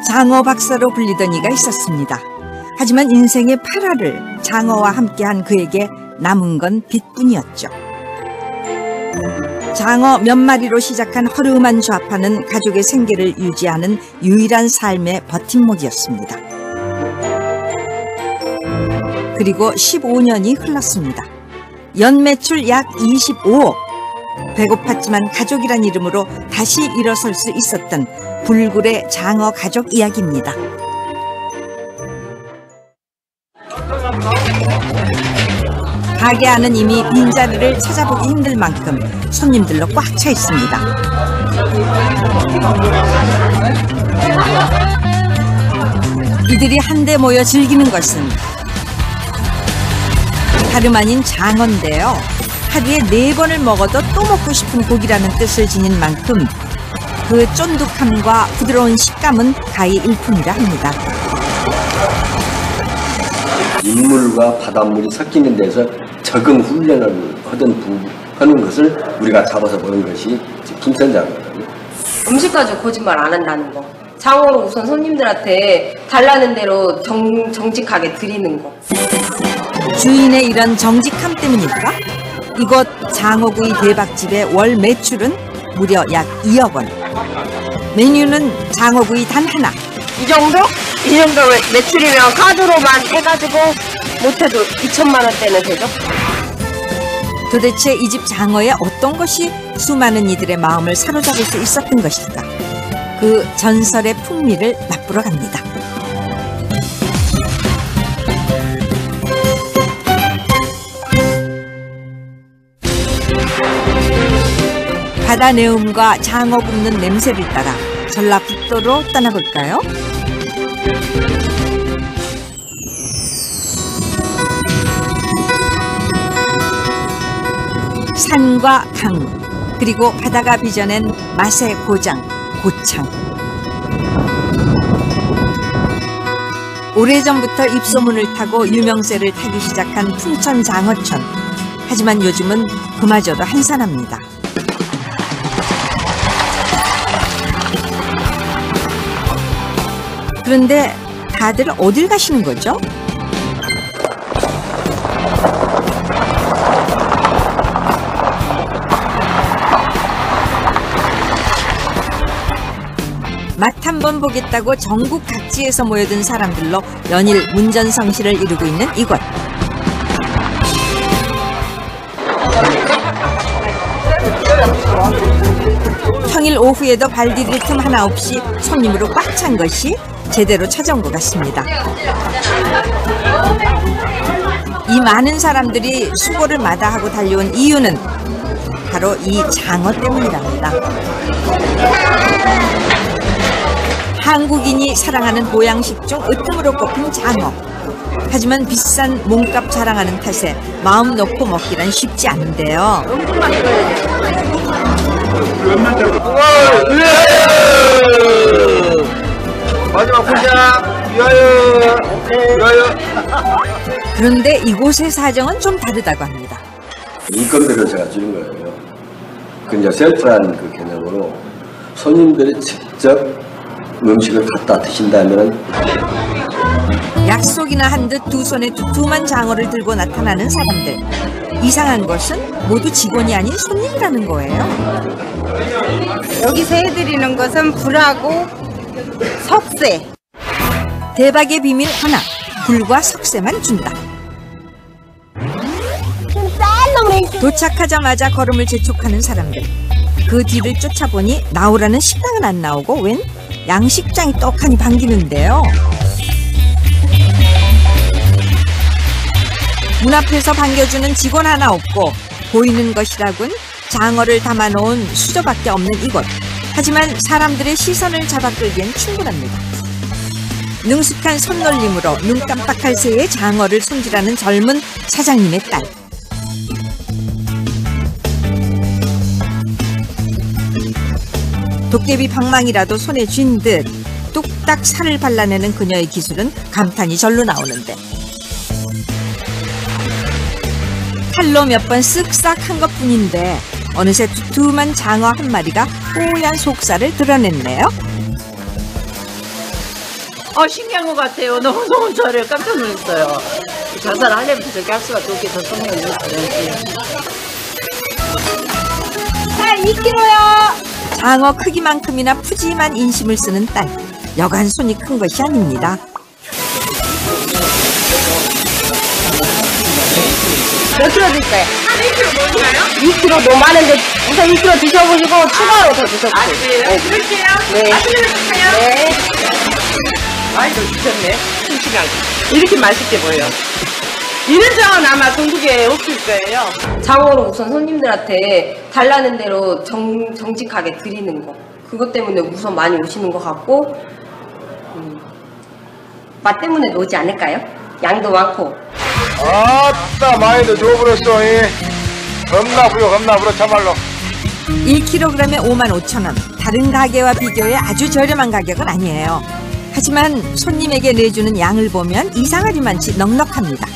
장어 박사로 불리던 이가 있었습니다. 하지만 인생의 8화를 장어와 함께한 그에게 남은 건 빚뿐이었죠. 장어 몇 마리로 시작한 허름한 좌파는 가족의 생계를 유지하는 유일한 삶의 버팀목이었습니다. 그리고 15년이 흘렀습니다. 연매출 약 25억. 배고팠지만 가족이란 이름으로 다시 일어설 수 있었던 불굴의 장어 가족 이야기입니다. 가게 안은 이미 빈자리를 찾아보기 힘들 만큼 손님들로 꽉 차 있습니다. 이들이 한데 모여 즐기는 것은 다름 아닌 장어인데요. 하루에 4번을 먹어도 또 먹고 싶은 고기라는 뜻을 지닌 만큼 그 쫀득함과 부드러운 식감은 가히 일품이라 합니다. 민물과 바닷물이 섞이는 데서 적응 훈련을 하는 것을 우리가 잡아서 보는 것이 풍선장어거든요. 음식 가지고 거짓말 안 한다는 거. 장어로 우선 손님들한테 달라는 대로 정직하게 드리는 거. 주인의 이런 정직함 때문일까? 이곳 장어구이 대박집의 월 매출은 무려 약 2억 원. 메뉴는 장어구이 단 하나. 이 정도 매출이면 카드로만 해가지고 못해도 2천만 원대는 되죠. 도대체 이 집 장어의 어떤 것이 수많은 이들의 마음을 사로잡을 수 있었던 것일까? 그 전설의 풍미를 맛보러 갑니다. 바다 내음과 장어 굽는 냄새를 따라 전라북도로 떠나볼까요? 산과 강, 그리고 바다가 빚어낸 맛의 고장, 고창. 오래전부터 입소문을 타고 유명세를 타기 시작한 풍천 장어촌. 하지만 요즘은 그마저도 한산합니다. 그런데 다들 어딜 가시는 거죠? 맛 한번 보겠다고 전국 각지에서 모여든 사람들로 연일 문전성시를 이루고 있는 이곳. 평일 오후에도 발 디딜 틈 하나 없이 손님으로 꽉 찬 것이 제대로 찾아온 것 같습니다. 이 많은 사람들이 수고를 마다하고 달려온 이유는 바로 이 장어 때문이랍니다. 한국인이 사랑하는 보양식 중 으뜸으로 꼽힌 장어. 하지만 비싼 몸값 자랑하는 탓에 마음 놓고 먹기란 쉽지 않은데요. 마지막 포장 위하여. 그런데 이곳의 사정은 좀 다르다고 합니다. 인건비를 제가 줄인 거예요. 그 이제 셀프라는 그 개념으로 손님들이 직접 음식을 갖다 드신다면 약속이나 한 듯 두 손에 두툼한 장어를 들고 나타나는 사람들. 이상한 것은 모두 직원이 아닌 손님이라는 거예요. 여기서 해드리는 것은 불하고 석쇠. 대박의 비밀 하나. 불과 석쇠만 준다. 도착하자마자 걸음을 재촉하는 사람들. 그 뒤를 쫓아보니 나오라는 식당은 안 나오고 웬 양식장이 떡하니 반기는데요. 문 앞에서 반겨주는 직원 하나 없고 보이는 것이라곤 장어를 담아놓은 수저밖에 없는 이곳. 하지만 사람들의 시선을 잡아끌기엔 충분합니다. 능숙한 손놀림으로 눈 깜빡할 새에 장어를 손질하는 젊은 사장님의 딸. 도깨비 방망이라도 손에 쥔 듯 뚝딱 살을 발라내는 그녀의 기술은 감탄이 절로 나오는데, 칼로 몇 번 쓱싹 한 것뿐인데 어느새 두툼한 장어 한 마리가 뽀얀 속살을 드러냈네요. 신기한 것 같아요. 너무 잘해요. 깜짝 놀랐어요. 장사를 하려면 저렇게 할 수가 없게 더 성공을 했어요. 자, 2kg요. 장어 크기만큼이나 푸짐한 인심을 쓰는 딸. 여간 손이 큰 것이 아닙니다. 몇 킬로 드릴까요? 2kg 너무 많은데 우선 2kg 드셔보시고 추가로 더 드셔보세요. 그래요? 그럴게요. 네. 맛있는 거 주세요. 네. 아이고, 주셨네. 싱싱하게. 이렇게 맛있게 보여. 이런 장은 아마 전국에 없을 거예요. 장어로 우선 손님들한테 달라는 대로 정직하게 드리는 거. 그것 때문에 우선 많이 오시는 것 같고 맛 때문에 오지 않을까요? 양도 많고. 아따 많이도 줘버렸어. 겁나 부려 참말로. 1kg에 55,000원. 다른 가게와 비교해 아주 저렴한 가격은 아니에요. 하지만 손님에게 내주는 양을 보면 이상하리만치 넉넉합니다.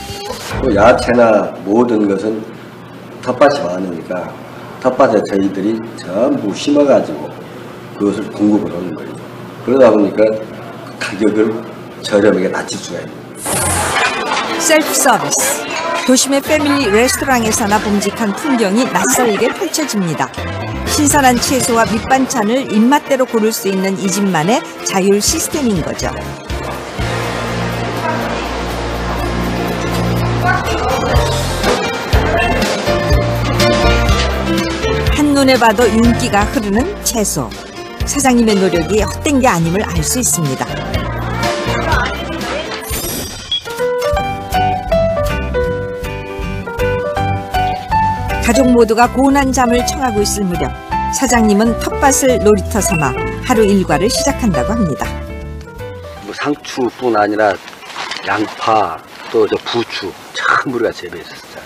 또 야채나 모든 것은 텃밭이 많으니까 텃밭에 저희들이 전부 심어가지고 그것을 공급을 하는 거예요. 그러다 보니까 그 가격을 저렴하게 낮출 수가 있는 거예요. 셀프 서비스. 도심의 패밀리 레스토랑에서나 봄직한 풍경이 낯설게 펼쳐집니다. 신선한 채소와 밑반찬을 입맛대로 고를 수 있는 이 집만의 자율 시스템인 거죠. 한눈에 봐도 윤기가 흐르는 채소. 사장님의 노력이 헛된 게 아님을 알 수 있습니다. 가족 모두가 고운한 잠을 청하고 있을 무렵 사장님은 텃밭을 놀이터 삼아 하루 일과를 시작한다고 합니다. 뭐 상추뿐 아니라 양파 또 저 부추 참 우리가 재배했었어요.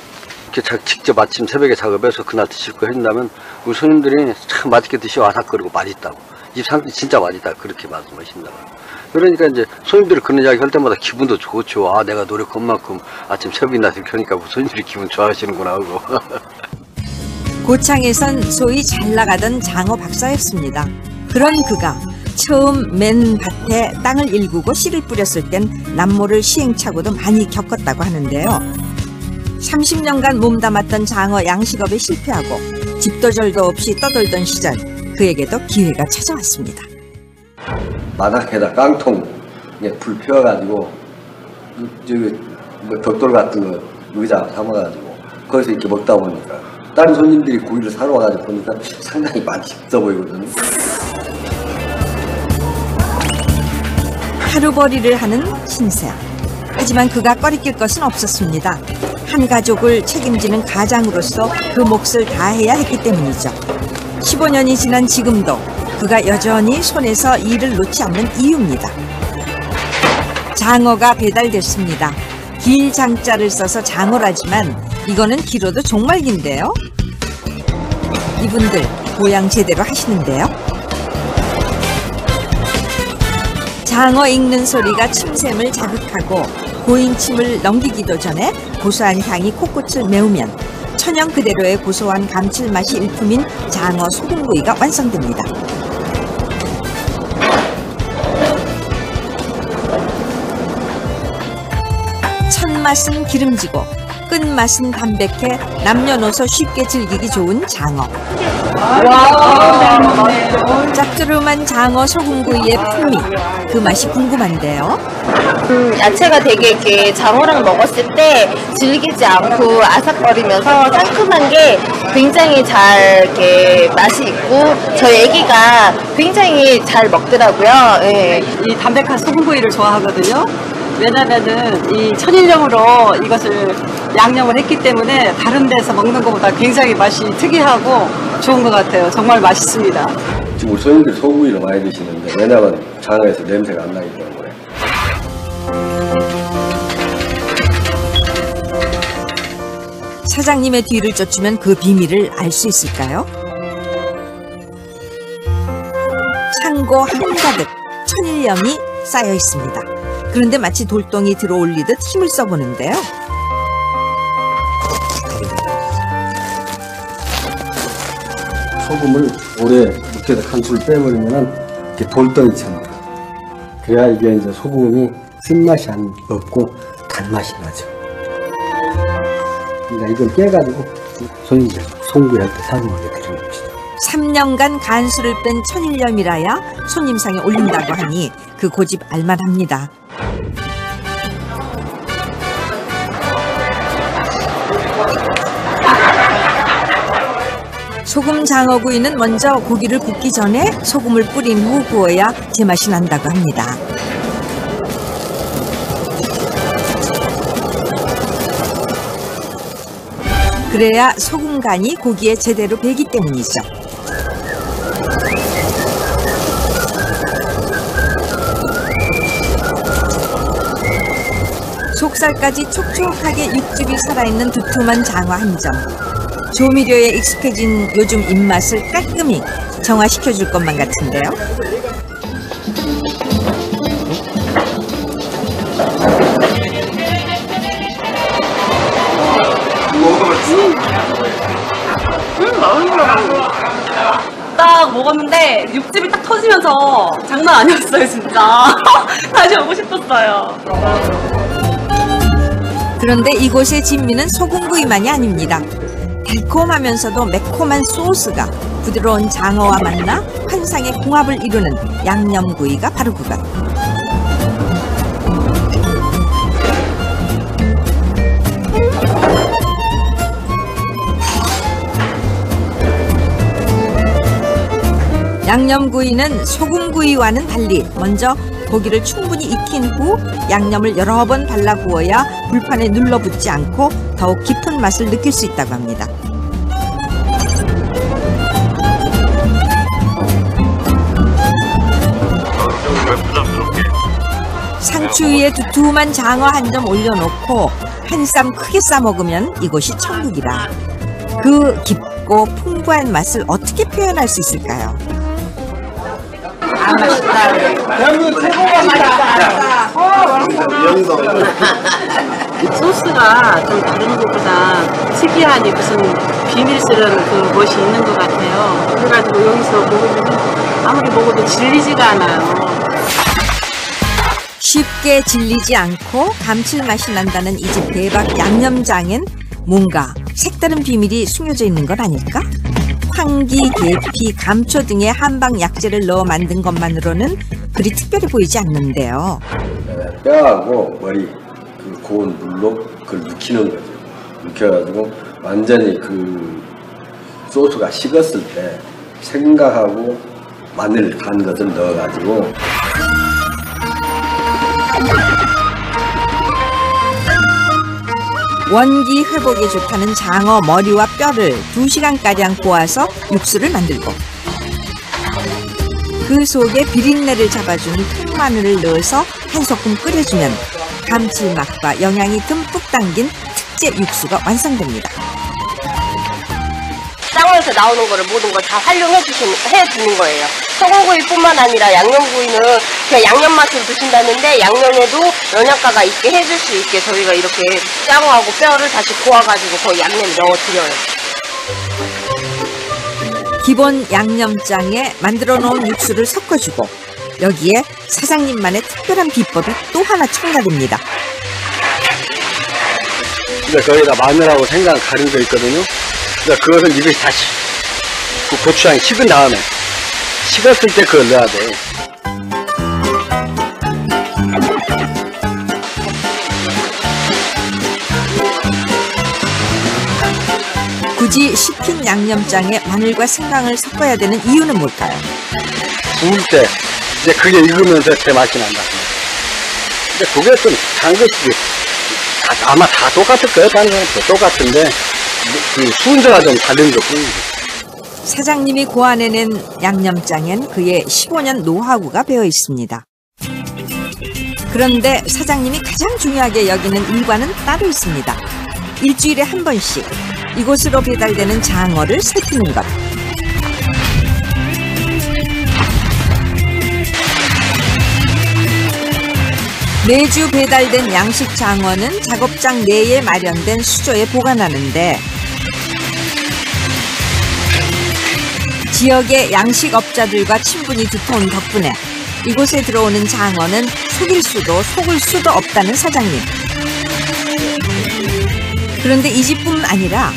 이렇게 직접 아침 새벽에 작업해서 그날 드실 거 해준다면 우리 손님들이 참 맛있게 드시고 아삭거리고 맛있다고 이 상추 진짜 맛있다 그렇게 말씀하신다고. 그러니까 이제 손님들이 그런 이야기 할 때마다 기분도 좋죠. 아 내가 노력한 만큼 아침 새벽에 나서 이렇게 하니까 손님들이 기분 좋아하시는구나 하고. 고창에선 소위 잘 나가던 장어 박사였습니다. 그런 그가 처음 맨 밭에 땅을 일구고 씨를 뿌렸을 땐 남모를 시행착오도 많이 겪었다고 하는데요. 30년간 몸담았던 장어 양식업에 실패하고 집도절도 없이 떠돌던 시절 그에게도 기회가 찾아왔습니다. 바닥에다 깡통 불 피워가지고 저기 뭐 벽돌 같은 거 의자 삼아가지고 거기서 이렇게 먹다 보니까 다른 손님들이 고기를 사러 와가지고 보니까 상당히 맛있어 보이거든요. 하루벌이를 하는 신세. 하지만 그가 꺼리낄 것은 없었습니다. 한 가족을 책임지는 가장으로서 그 몫을 다해야 했기 때문이죠. 15년이 지난 지금도 그가 여전히 손에서 일을 놓지 않는 이유입니다. 장어가 배달됐습니다. 길 장자를 써서 장어라지만 이거는 길어도 정말 긴데요. 이분들 보양 제대로 하시는데요. 장어 익는 소리가 침샘을 자극하고 고인 침을 넘기기도 전에 고소한 향이 코끝을 메우면 천연 그대로의 고소한 감칠맛이 일품인 장어 소금구이가 완성됩니다. 첫맛은 기름지고 끝맛은 담백해 남녀노소 쉽게 즐기기 좋은 장어. 짭조름한 장어 소금구이의 풍미, 그 맛이 궁금한데요. 야채가 되게 이렇게 장어랑 먹었을 때 질기지 않고 아삭거리면서 상큼한 게 굉장히 잘 이렇게 맛이 있고 저희 애기가 굉장히 잘 먹더라고요. 예. 이 담백한 소금구이를 좋아하거든요. 왜냐면은 이 천일염으로 이것을 양념을 했기 때문에 다른 데서 먹는 것보다 굉장히 맛이 특이하고 좋은 것 같아요. 정말 맛있습니다. 지금 우리 손님들이 소금구이를 많이 드시는데 왜냐면 장어에서 냄새가 안 나기 때문에. 사장님의 뒤를 쫓으면 그 비밀을 알 수 있을까요? 창고 한가득 천일염이 쌓여 있습니다. 그런데 마치 돌덩이 들어올리듯 힘을 써보는데요. 소금을 오래 이렇게 한 줄 빼버리면 이렇게 돌덩이처럼 그래야 이게 이제 소금이 쓴맛이 없고 단맛이 나죠. 그러니까 이걸 깨가지고 손님들 송구할 때 사용하게 되는 것이죠. 3년간 간수를 뺀 천일염이라야 손님상에 올린다고 하니 그 고집 알만합니다. 소금 장어구이는 먼저 고기를 굽기 전에 소금을 뿌린 후 구워야 제맛이 난다고 합니다. 그래야 소금 간이 고기에 제대로 배기 때문이죠. 속살까지 촉촉하게 육즙이 살아있는 두툼한 장어 한 점. 조미료에 익숙해진 요즘 입맛을 깔끔히 정화시켜줄 것만 같은데요. 딱 먹었는데 육즙이 딱 터지면서 장난 아니었어요, 진짜. 다시 오고 싶었어요. 그런데 이곳의 진미는 소금구이만이 아닙니다. 달콤하면서도 매콤한 소스가 부드러운 장어와 만나 환상의 궁합을 이루는 양념구이가 바로 그것. 양념구이는 소금구이와는 달리 먼저 고기를 충분히 익힌 후 양념을 여러 번 발라 구워야 불판에 눌러붙지 않고 더욱 깊은 맛을 느낄 수 있다고 합니다. 상추 위에 두툼한 장어 한 점 올려놓고 한 쌈 크게 싸 먹으면 이곳이 천국이라. 그 깊고 풍부한 맛을 어떻게 표현할 수 있을까요? 소스가 좀 다른 것보다 특이한 무슨 비밀스러운 그 멋이 있는 것 같아요. 그래가지고 여기서 먹으면 아무리 먹어도 질리지가 않아요. 쉽게 질리지 않고 감칠맛이 난다는 이 집 대박 양념장엔 뭔가 색다른 비밀이 숨겨져 있는 건 아닐까? 황기, 계피, 감초 등의 한방 약재를 넣어 만든 것만으로는 그리 특별해 보이지 않는데요. 뼈하고 머리 그 고운 물로 그걸 묵히는 거죠. 묵혀가지고 완전히 그 소스가 식었을 때 생강하고 마늘 간 것을 넣어가지고 원기 회복에 좋다는 장어 머리와 뼈를 2시간가량 구워서 육수를 만들고 그 속에 비린내를 잡아주는 통마늘을 넣어서 한 소끔 끓여주면 감칠맛과 영양이 듬뿍 담긴 특제 육수가 완성됩니다. 장어에서 나오는 거를 모든 걸 다 활용해 주는 거예요. 소금구이뿐만 아니라 양념구이는 그냥 양념 맛으로 드신다는데 양념에도 영양가가 있게 해줄 수 있게 저희가 이렇게 장어하고 뼈를 다시 고아가지고 거의 양념에 넣어드려요. 기본 양념장에 만들어 놓은 육수를 섞어주고 여기에 사장님만의 특별한 비법이 또 하나 첨가됩니다. 그러니까 거기다 마늘하고 생강 가린 거 있거든요. 그러니까 그것을 이것이 다시 그 고추장이 식은 다음에 식었을 때 그걸 넣어야 돼. 굳이 식힌 양념장에 마늘과 생강을 섞어야 되는 이유는 뭘까요? 구울 때 이제 그게 익으면서 제 맛이 난다. 근데 그게 좀 단 것이 아마 다 똑같을 거예요. 다른 사람도 똑같은데 그 순서가 좀 다른 것뿐이지. 사장님이 고안해낸 양념장엔 그의 15년 노하우가 배어 있습니다. 그런데 사장님이 가장 중요하게 여기는 일과는 따로 있습니다. 일주일에 한 번씩 이곳으로 배달되는 장어를 살피는 것. 매주 배달된 양식 장어는 작업장 내에 마련된 수조에 보관하는데 지역의 양식업자들과 친분이 두터운 덕분에 이곳에 들어오는 장어는 속일 수도 속을 수도 없다는 사장님. 그런데 이 집뿐 아니라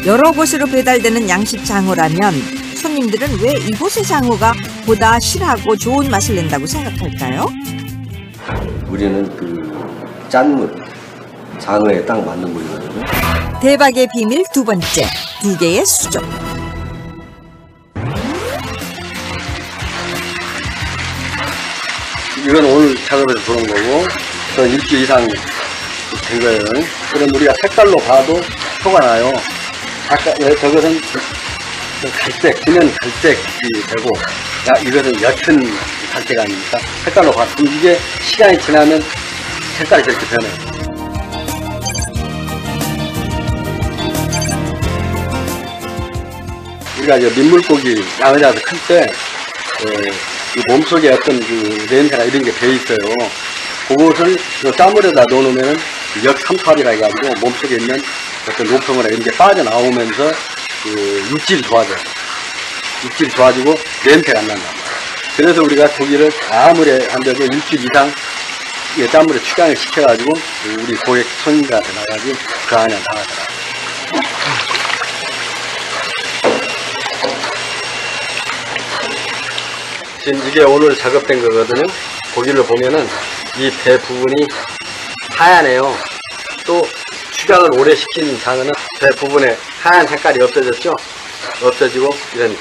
여러 곳으로 배달되는 양식 장어라면 손님들은 왜 이곳의 장어가 보다 실하고 좋은 맛을 낸다고 생각할까요? 우리는 그 짠물, 장어에 딱 맞는 물이거든요. 대박의 비밀 두 번째, 2개의 수저. 이건 오늘 작업에서 들어온 거고, 또 일주일 이상 된 거예요. 그럼 우리가 색깔로 봐도 표가 나요. 아까 저것은 갈색, 진한 갈색이 되고, 이것은 옅은 갈색 아닙니까? 색깔로 봐도 이게 시간이 지나면 색깔이 그렇게 변해요. 우리가 이제 민물고기 양을 잡아서 클 때, 이 몸속에 어떤 그 냄새나 이런 게 배어 있어요. 그것을 땀물에다 넣어놓으면 역삼투압이라 해가지고 몸속에 있는 어떤 노폐물이나 이런 게 빠져나오면서 그 육질이 좋아져요. 육질이 좋아지고 냄새가 안 난다. 그래서 우리가 고기를 아무리 한데도 일주일 이상 이 땀물에 축양을 시켜가지고 우리 고객 손님들한테 나가지고 그 안에 나가더라고요. 지금 이게 오늘 작업된 거거든요. 고기를 보면은 이 배 부분이 하얀해요. 또 축양을 오래 시킨 장어는 배 부분에 하얀 색깔이 없어졌죠. 없어지고 이런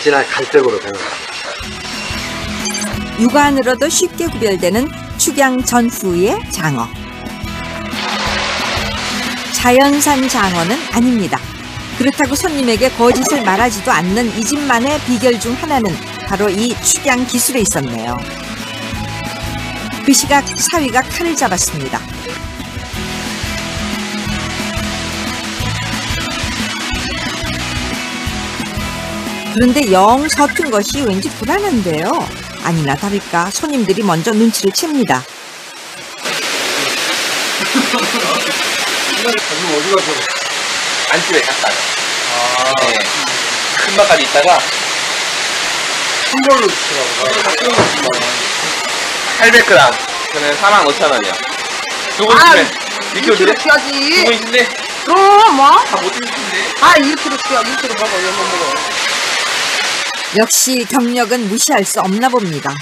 진한 갈색으로 되는 거예요. 육안으로도 쉽게 구별되는 축양 전후의 장어. 자연산 장어는 아닙니다. 그렇다고 손님에게 거짓을 말하지도 않는 이 집만의 비결 중 하나는 바로 이 축양 기술에 있었네요. 그 시각 사위가 칼을 잡았습니다. 그런데 영 서툰 것이 왠지 불안한데요. 아니나 다를까 손님들이 먼저 눈치를 챕니다. 지금 어디 가서 안집에 갔다가 네. 큰 바까지 있다가 큰 걸로 주시라고 800g 저는 45,000원이요. 두 분이면 2kg 드려? 두 분이신데? 그럼 뭐? 다못 드시는데? 1kg 줘야 1kg 먹어. 왜 못 먹어? 역시 경력은 무시할 수 없나 봅니다.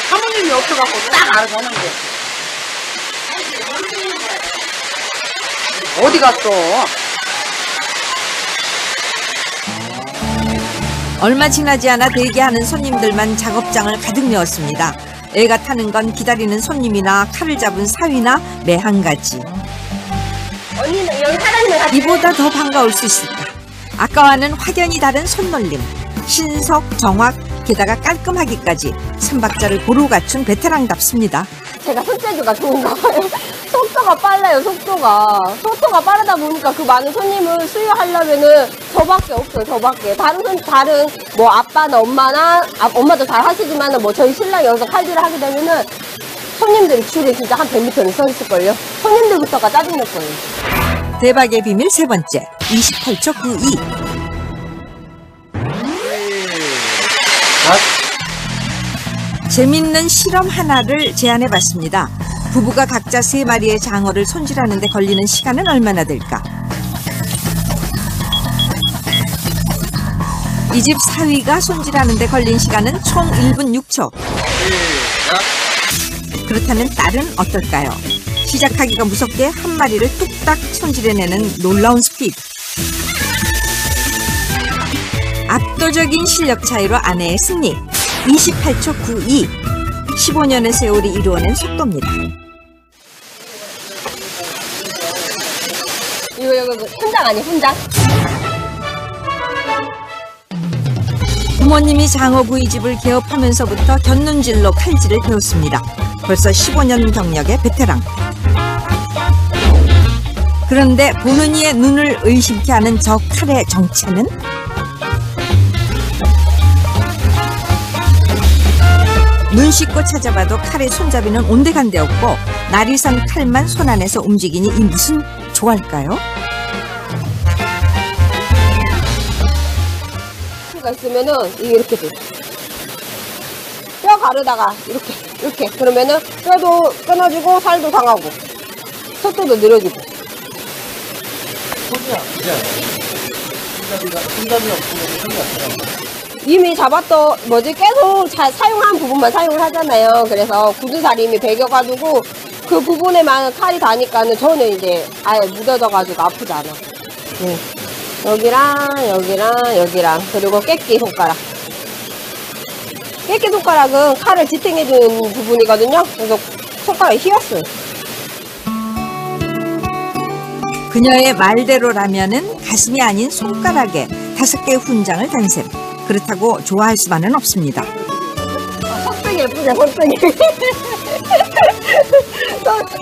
사모님이 없어갖고 딱 알아서 하는 게. 어디 갔어? 얼마 지나지 않아 대기하는 손님들만 작업장을 가득 메웠습니다. 애가 타는 건 기다리는 손님이나 칼을 잡은 사위나 매 한 가지. 언니는 여기 사장님 같이. 이보다 더 반가울 수 있을까? 아까와는 확연히 다른 손놀림. 신속, 정확, 게다가 깔끔하기까지 3박자를 고루 갖춘 베테랑답습니다. 제가 손재주가 좋은가 봐요. 속도가 빨라요, 속도가. 속도가 빠르다 보니까 그 많은 손님을 수유하려면은 저밖에 없어요, 저밖에. 다른 뭐 아빠나 엄마나, 엄마도 잘 하시지만은 뭐 저희 신랑 여기서 칼질을 하게 되면은 손님들이 줄에 진짜 한 100m는 서 있을걸요? 손님들부터가 짜증날 거예요. 대박의 비밀 세 번째, 28초 92. 재밌는 실험 하나를 제안해봤습니다. 부부가 각자 3마리의 장어를 손질하는 데 걸리는 시간은 얼마나 될까? 이 집 사위가 손질하는 데 걸린 시간은 총 1분 6초. 그렇다면 딸은 어떨까요? 시작하기가 무섭게 한 마리를 뚝딱 손질해내는 놀라운 스피드. 압도적인 실력 차이로 아내의 승리. 28초 92. 15년의 세월이 이루어낸 속도입니다. 이거 훈장 아니에요, 훈장? 부모님이 장어구이집을 개업하면서부터 곁눈질로 칼질을 배웠습니다. 벌써 15년 경력의 베테랑. 그런데 보는 이의 눈을 의심케 하는 저 칼의 정체는? 눈 씻고 찾아봐도 칼의 손잡이는 온데간데 없고 날이 선 칼만 손 안에서 움직이니 이 무슨 조화일까요? 가 있으면은 이게 이렇게 돼. 뼈가 가르다가 이렇게 그러면은 뼈도 끊어지고 살도 상하고 속도도 느려지고. 이미 잡았던 계속 사용한 부분만 사용을 하잖아요. 그래서 굳은 살이 이미 배겨가지고 그 부분에만 칼이 닿으니까는 저는 이제 아예 묻어져가지고 아프지 않아. 네. 여기랑 그리고 깨끼 손가락. 깨끼 손가락은 칼을 지탱해주는 부분이거든요. 그래서 손가락이 휘었어요. 그녀의 말대로라면은 가슴이 아닌 손가락에 5개의 훈장을 단 셈. 그렇다고 좋아할 수만은 없습니다. 손등이 예쁘죠, 손등이.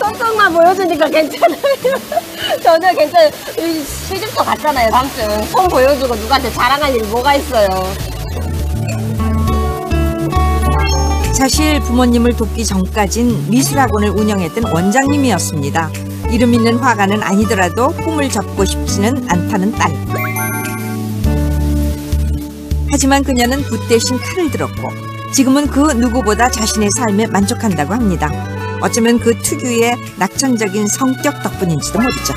손등만 보여주니까 괜찮아요. 저는 괜찮아요. 시집도 갔잖아요, 다음주에. 손 보여주고 누구한테 자랑할 일이 뭐가 있어요. 사실 부모님을 돕기 전까진 미술학원을 운영했던 원장님이었습니다. 이름 있는 화가는 아니더라도 꿈을 접고 싶지는 않다는 딸. 하지만 그녀는 붓 대신 칼을 들었고 지금은 그 누구보다 자신의 삶에 만족한다고 합니다. 어쩌면 그 특유의 낙천적인 성격 덕분인지도 모르죠.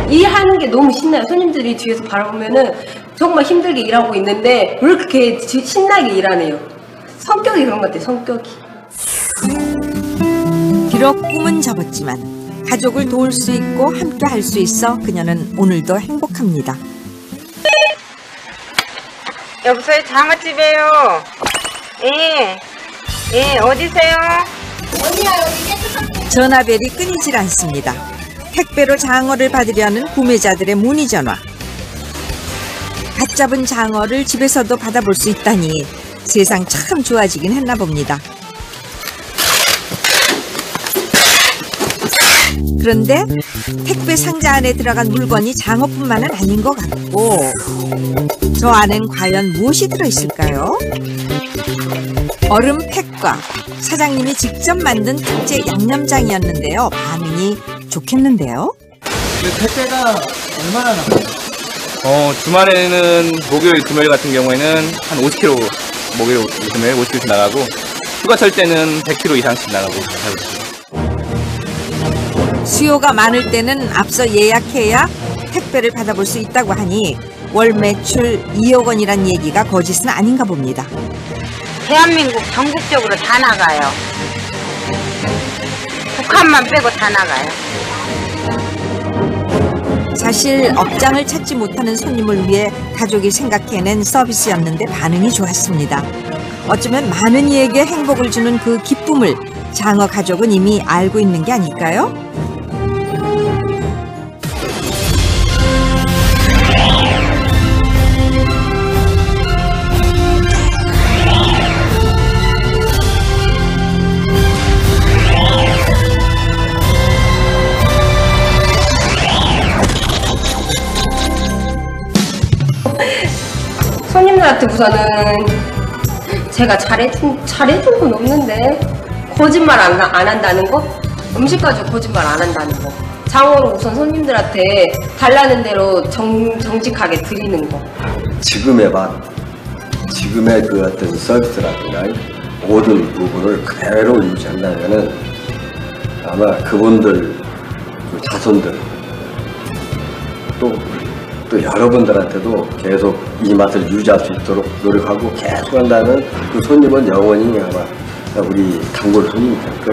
일하는 게 너무 신나요. 손님들이 뒤에서 바라보면은 정말 힘들게 일하고 있는데 왜 그렇게 신나게 일하네요. 성격이 그런 것 같아요, 성격이. 비록 꿈은 접었지만 가족을 도울 수 있고 함께 할 수 있어 그녀는 오늘도 행복합니다. 여보세요, 장어집이에요. 예, 어디세요? 전화벨이 끊이질 않습니다. 택배로 장어를 받으려는 구매자들의 문의 전화. 갓 잡은 장어를 집에서도 받아볼 수 있다니 세상 참 좋아지긴 했나 봅니다. 그런데 택배 상자 안에 들어간 물건이 장어뿐만은 아닌 것 같고 저 안엔 과연 무엇이 들어있을까요? 얼음팩과 사장님이 직접 만든 특제 양념장이었는데요. 반응이 좋겠는데요? 택배가 얼마나 나가요? 주말에는 목요일, 금요일 같은 경우에는 한 50kg, 목요일, 금요일 50kg씩 나가고 휴가철 때는 100kg 이상씩 나가고 하고 있습니다. 수요가 많을 때는 앞서 예약해야 택배를 받아볼 수 있다고 하니 월 매출 2억 원이란 얘기가 거짓은 아닌가 봅니다. 대한민국 전국적으로 다 나가요. 북한만 빼고 다 나가요. 사실 업장을 찾지 못하는 손님을 위해 가족이 생각해낸 서비스였는데 반응이 좋았습니다. 어쩌면 많은 이에게 행복을 주는 그 기쁨을 장어 가족은 이미 알고 있는 게 아닐까요? 손님들한테 우선은 제가 잘해준 건 없는데 거짓말 안 한다는 거? 음식 가지고 거짓말 안 한다는 거. 장어로 우선 손님들한테 달라는 대로 정직하게 드리는 거. 지금의 맛, 지금의 그 어떤 서비스라든가 모든 부분을 그대로 유지한다면은 아마 그분들, 그 자손들 또 여러분들한테도 계속 이 맛을 유지할 수 있도록 노력하고 계속 한다면 그 손님은 영원히 아마 우리 단골 손님이 될 거예요.